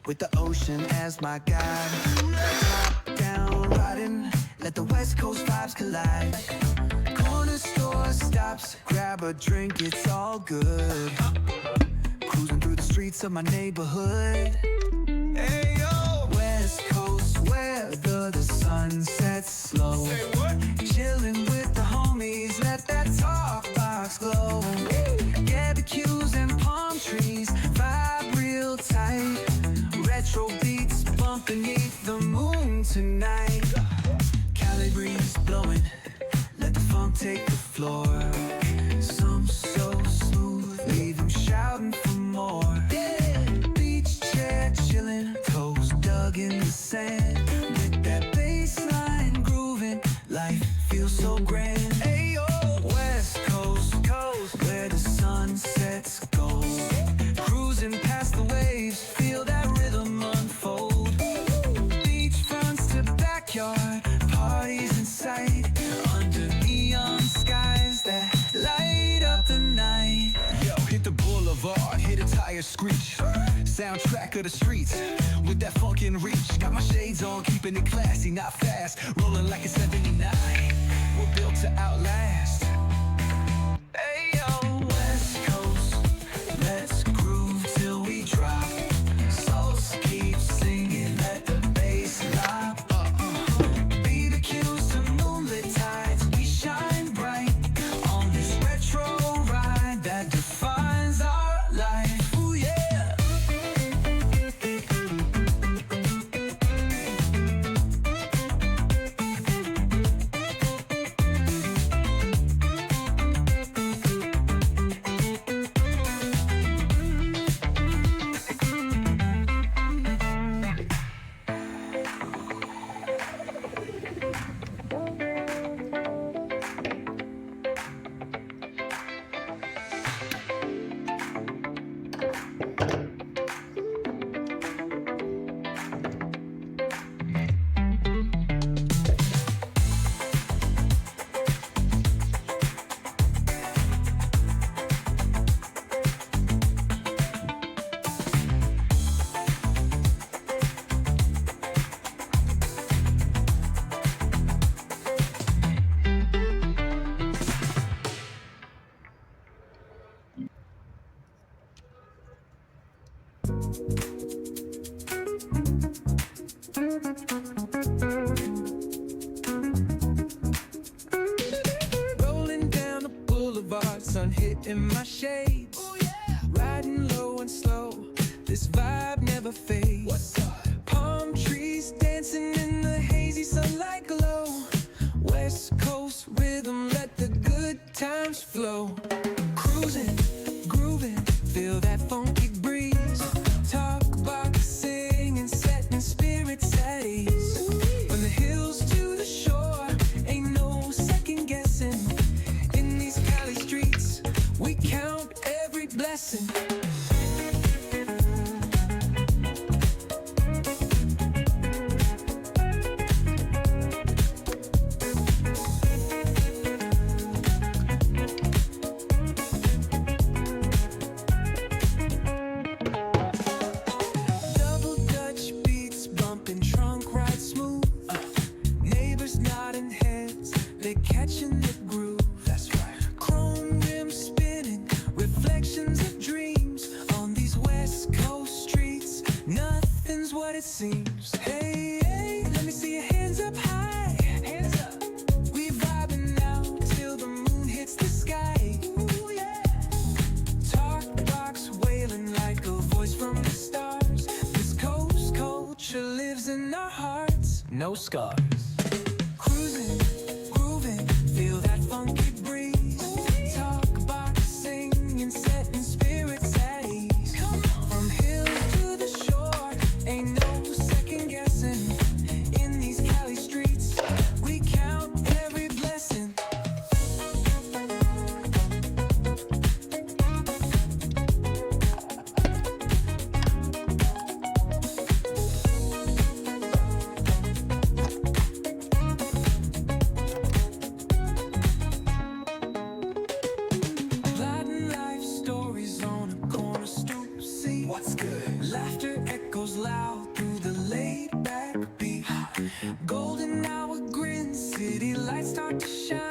with the ocean as my guide. Top down riding, let the West Coast vibes collide. Corner store stops, grab a drink, it's all good. Cruising through the streets of my neighborhood. Hey yo, West Coast weather, the sun sets slow. Say what? Chilling with the homies, let that talk box glow. Barbecues and palm trees, vibe real tight. Retro beats bump beneath the moon tonight. Cali breeze blowing, let the funk take the floor. Some so smooth, leave them shouting for more. Beach chair chilling, toes dug in the sand. With that bass line grooving, life feels so grand. Ayo, West Coast, where the sun sets gold. Cruising past the waves, feel that rhythm unfold. Beachfronts to backyard, parties in sight. Under neon skies that light up the night. Yo, hit the boulevard, hit a tire screech. Soundtrack of the streets, with that funkin' reach. Got my shades on, keeping it classy, not fast. Rolling like a 79, we're built to outlast. Hey yo, West Coast, let's groove till we drop. Souls keep singing, let the bass drop. BBQs to moonlit tides, we shine bright on this retro ride that defines our life. Ooh yeah. Rolling down the boulevard, sun hitting my shades. Ooh, yeah. Riding low and slow, this vibe never fades. What's up? Palm trees dancing in the hazy sunlight glow. West Coast rhythm, let the good times flow. Cruising, grooving, feel that funky breeze. Talk box singing, setting spirits at ease. From the hills to the shore, ain't no second guessing. In these Cali streets, we count every blessing. Double Dutch beats bumping, trunk ride smooth. Neighbors nodding heads, they catching the groove. That's right. Chrome rims spinning, reflections of dreams on these West Coast streets. Nothing's what it seems. Hey, hey, let me see your hands up high. Hands up. We vibing now till the moon hits the sky. Ooh, yeah. Talk box wailing like a voice from the stars. This coast culture lives in our hearts. No scars. Cruising, grooving, feel that funky breeze. Talk box singing, setting spirits at ease. From hills to the shore, ain't no second guessing. In these Cali streets, we count every blessing. what's good? Laughter echoes loud through the laid back beat. Golden hour grins, city lights start to shine.